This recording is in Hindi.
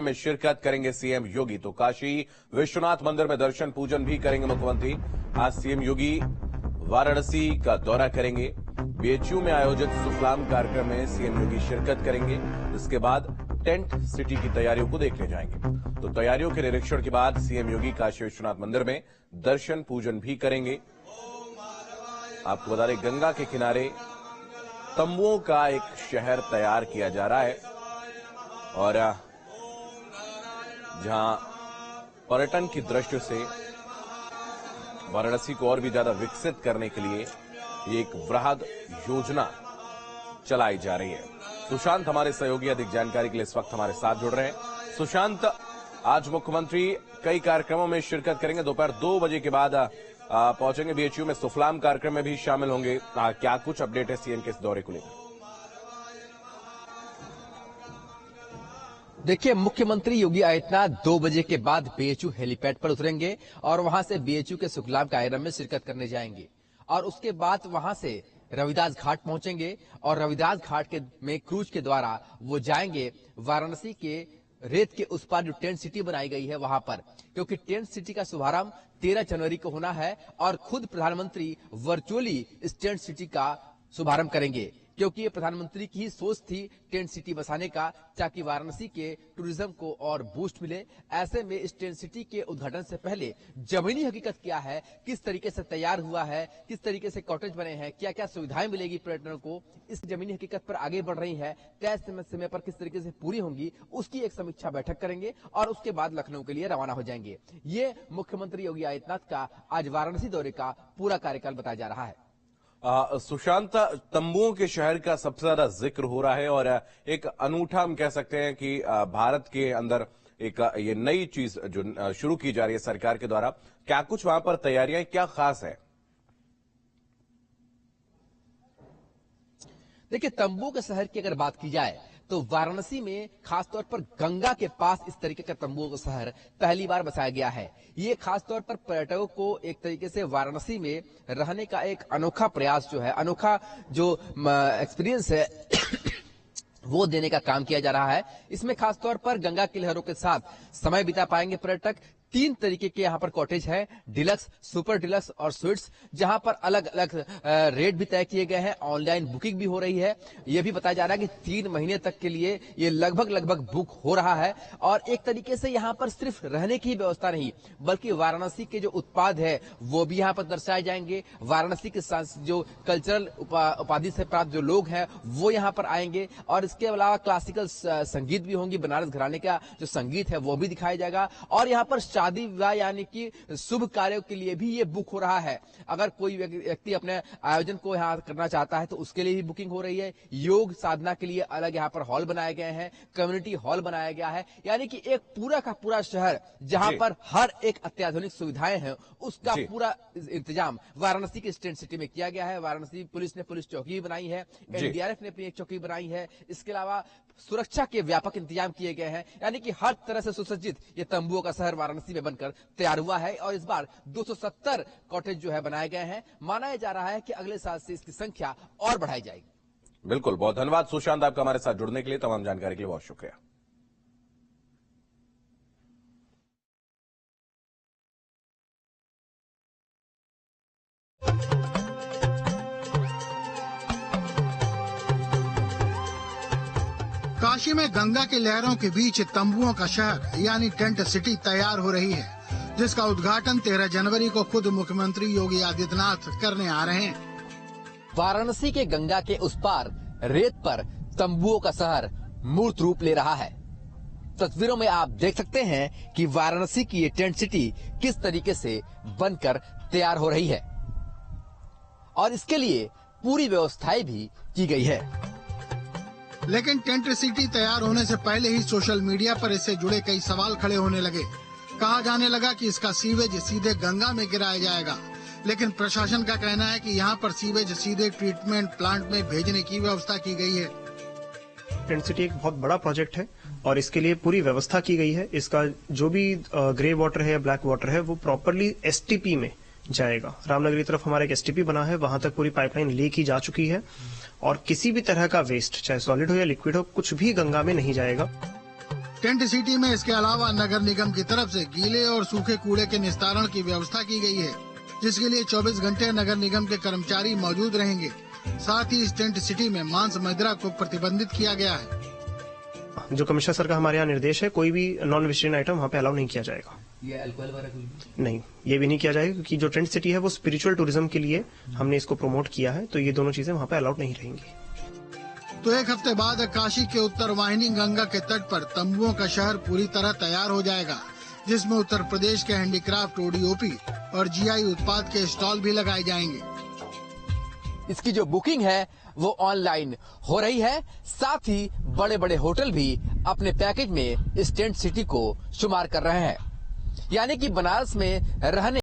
में शिरकत करेंगे सीएम योगी। तो काशी विश्वनाथ मंदिर में दर्शन पूजन भी करेंगे मुख्यमंत्री। आज सीएम योगी वाराणसी का दौरा करेंगे। बीएचयू में आयोजित सुफलाम कार्यक्रम में सीएम योगी शिरकत करेंगे। इसके बाद टेंट सिटी की तैयारियों को देखने जाएंगे। तो तैयारियों के निरीक्षण के बाद सीएम योगी काशी विश्वनाथ मंदिर में दर्शन पूजन भी करेंगे। आपको बता दें, गंगा के किनारे तंबुओं का एक शहर तैयार किया जा रहा है और जहां पर्यटन की दृष्टि से वाराणसी को और भी ज्यादा विकसित करने के लिए एक वृहद योजना चलाई जा रही है। सुशांत हमारे सहयोगी अधिक जानकारी के लिए इस वक्त हमारे साथ जुड़ रहे हैं। सुशांत, आज मुख्यमंत्री कई कार्यक्रमों में शिरकत करेंगे। दोपहर 2 बजे के बाद पहुंचेंगे बीएचयू में, सुफलाम कार्यक्रम में भी शामिल होंगे। क्या कुछ अपडेट है सीएम के इस दौरे को लेकर? देखिए, मुख्यमंत्री योगी आदित्यनाथ 2 बजे के बाद बीएचयू हेलीपैड पर उतरेंगे और वहां से बीएचयू के सुफलाम कार्यक्रम में शिरकत करने जाएंगे और उसके बाद वहां से रविदास घाट पहुंचेंगे और रविदास घाट में क्रूज के द्वारा वो जाएंगे वाराणसी के रेत के उस पार जो टेंट सिटी बनाई गई है वहां पर, क्योंकि टेंट सिटी का शुभारंभ 13 जनवरी को होना है और खुद प्रधानमंत्री वर्चुअली इस टेंट सिटी का शुभारंभ करेंगे, क्योंकि ये प्रधानमंत्री की ही सोच थी टेंट सिटी बसाने का, ताकि वाराणसी के टूरिज्म को और बूस्ट मिले। ऐसे में इस टेंट सिटी के उद्घाटन से पहले जमीनी हकीकत क्या है, किस तरीके से तैयार हुआ है, किस तरीके से कॉटेज बने हैं, क्या क्या सुविधाएं मिलेगी पर्यटकों को, इस जमीनी हकीकत पर आगे बढ़ रही है, तय समय पर किस तरीके से पूरी होंगी, उसकी एक समीक्षा बैठक करेंगे और उसके बाद लखनऊ के लिए रवाना हो जाएंगे। ये मुख्यमंत्री योगी आदित्यनाथ का आज वाराणसी दौरे का पूरा कार्यकाल बताया जा रहा है। सुशांत, तंबुओं के शहर का सबसे ज्यादा जिक्र हो रहा है और एक अनूठा हम कह सकते हैं कि भारत के अंदर एक ये नई चीज जो शुरू की जा रही है सरकार के द्वारा। क्या कुछ वहां पर तैयारियां क्या खास है? देखिए, तंबू के शहर की अगर बात की जाए तो वाराणसी में खासतौर पर गंगा के पास इस तरीके का तंबुओं का शहर पहली बार बसाया गया है। ये खासतौर पर पर्यटकों को एक तरीके से वाराणसी में रहने का एक अनोखा प्रयास जो है, अनोखा जो एक्सपीरियंस है वो देने का काम किया जा रहा है। इसमें खासतौर पर गंगा की लहरों के साथ समय बिता पाएंगे पर्यटक। 3 तरीके के यहाँ पर कॉटेज है, डिलक्स, सुपर डिलक्स और स्वीट्स, जहां पर अलग अलग रेट भी तय किए गए हैं। ऑनलाइन बुकिंग भी हो रही है। यह भी बताया जा रहा है कि 3 महीने तक के लिए ये लगभग बुक हो रहा है और एक तरीके से यहाँ पर सिर्फ रहने की व्यवस्था नहीं, बल्कि वाराणसी के जो उत्पाद है वो भी यहाँ पर दर्शाए जाएंगे। वाराणसी के जो कल्चरल उपाधि से प्राप्त जो लोग हैं वो यहाँ पर आएंगे और इसके अलावा क्लासिकल संगीत भी होंगी। बनारस घराने का जो संगीत है वो भी दिखाया जाएगा और यहाँ पर शादी विवाह यानी कि शुभ कार्यों के लिए भी ये बुक हो रहा है। अगर कोई व्यक्ति अपने आयोजन को यहाँ करना चाहता है तो उसके लिए भी बुकिंग हो रही है। योग साधना के लिए अलग यहाँ पर हॉल बनाए गए हैं, कम्युनिटी हॉल बनाया गया है, यानी कि एक पूरा का पूरा शहर जहां पर हर एक अत्याधुनिक सुविधाएं हैं उसका पूरा इंतजाम वाराणसी के टेंट सिटी में किया गया है। वाराणसी पुलिस ने पुलिस चौकी बनाई है, एनडीआरएफ ने अपनी एक चौकी बनाई है। इसके अलावा सुरक्षा के व्यापक इंतजाम किए गए हैं, यानी कि हर तरह से सुसज्जित ये तंबुओं का शहर वाराणसी में बनकर तैयार हुआ है और इस बार 270 कॉटेज जो है बनाए गए हैं। माना जा रहा है कि अगले साल से इसकी संख्या और बढ़ाई जाएगी। बिल्कुल, बहुत धन्यवाद सुशांत, आपका हमारे साथ जुड़ने के लिए, तमाम जानकारी के लिए बहुत शुक्रिया। काशी में गंगा की लहरों के बीच तंबुओं का शहर यानी टेंट सिटी तैयार हो रही है, जिसका उद्घाटन 13 जनवरी को खुद मुख्यमंत्री योगी आदित्यनाथ करने आ रहे हैं। वाराणसी के गंगा के उस पार रेत पर तंबुओं का शहर मूर्त रूप ले रहा है। तस्वीरों में आप देख सकते हैं कि वाराणसी की ये टेंट सिटी किस तरीके से बनकर तैयार हो रही है और इसके लिए पूरी व्यवस्थाएं भी की गई है। लेकिन टेंट सिटी तैयार होने से पहले ही सोशल मीडिया पर इससे जुड़े कई सवाल खड़े होने लगे। कहा जाने लगा कि इसका सीवेज सीधे गंगा में गिराया जाएगा, लेकिन प्रशासन का कहना है कि यहाँ पर सीवेज सीधे ट्रीटमेंट प्लांट में भेजने की व्यवस्था की गई है। टेंट सिटी एक बहुत बड़ा प्रोजेक्ट है और इसके लिए पूरी व्यवस्था की गई है। इसका जो भी ग्रे वाटर है या ब्लैक वाटर है वो प्रॉपरली एसटीपी में जाएगा। रामनगर की तरफ हमारा एक एसटीपी बना है, वहां तक पूरी पाइपलाइन ली की जा चुकी है और किसी भी तरह का वेस्ट, चाहे सॉलिड हो या लिक्विड हो, कुछ भी गंगा में नहीं जाएगा। टेंट सिटी में इसके अलावा नगर निगम की तरफ से गीले और सूखे कूड़े के निस्तारण की व्यवस्था की गई है, जिसके लिए 24 घंटे नगर निगम के कर्मचारी मौजूद रहेंगे। साथ ही इस टेंट सिटी में मांस मदिरा को प्रतिबंधित किया गया है। जो कमिश्नर सर का हमारे यहाँ निर्देश है, कोई भी नॉन वेजिटेरियन आइटम वहाँ पे अलाउ नहीं किया जाएगा। ये अल्कोहल वगैरह नहीं, ये भी नहीं किया जाएगा, क्योंकि जो टेंट सिटी है वो स्पिरिचुअल टूरिज्म के लिए हमने इसको प्रमोट किया है, तो ये दोनों चीजें वहाँ पे अलाउड नहीं रहेंगी। तो एक हफ्ते बाद काशी के उत्तर वाहिनी गंगा के तट पर तंबुओं का शहर पूरी तरह तैयार हो जाएगा, जिसमें उत्तर प्रदेश के हैंडीक्राफ्ट, ओडीओपी और जीआई उत्पाद के स्टॉल भी लगाए जाएंगे। इसकी जो बुकिंग है वो ऑनलाइन हो रही है। साथ ही बड़े बड़े होटल भी अपने पैकेज में इस टेंट सिटी को शुमार कर रहे हैं, यानी कि बनारस में रहने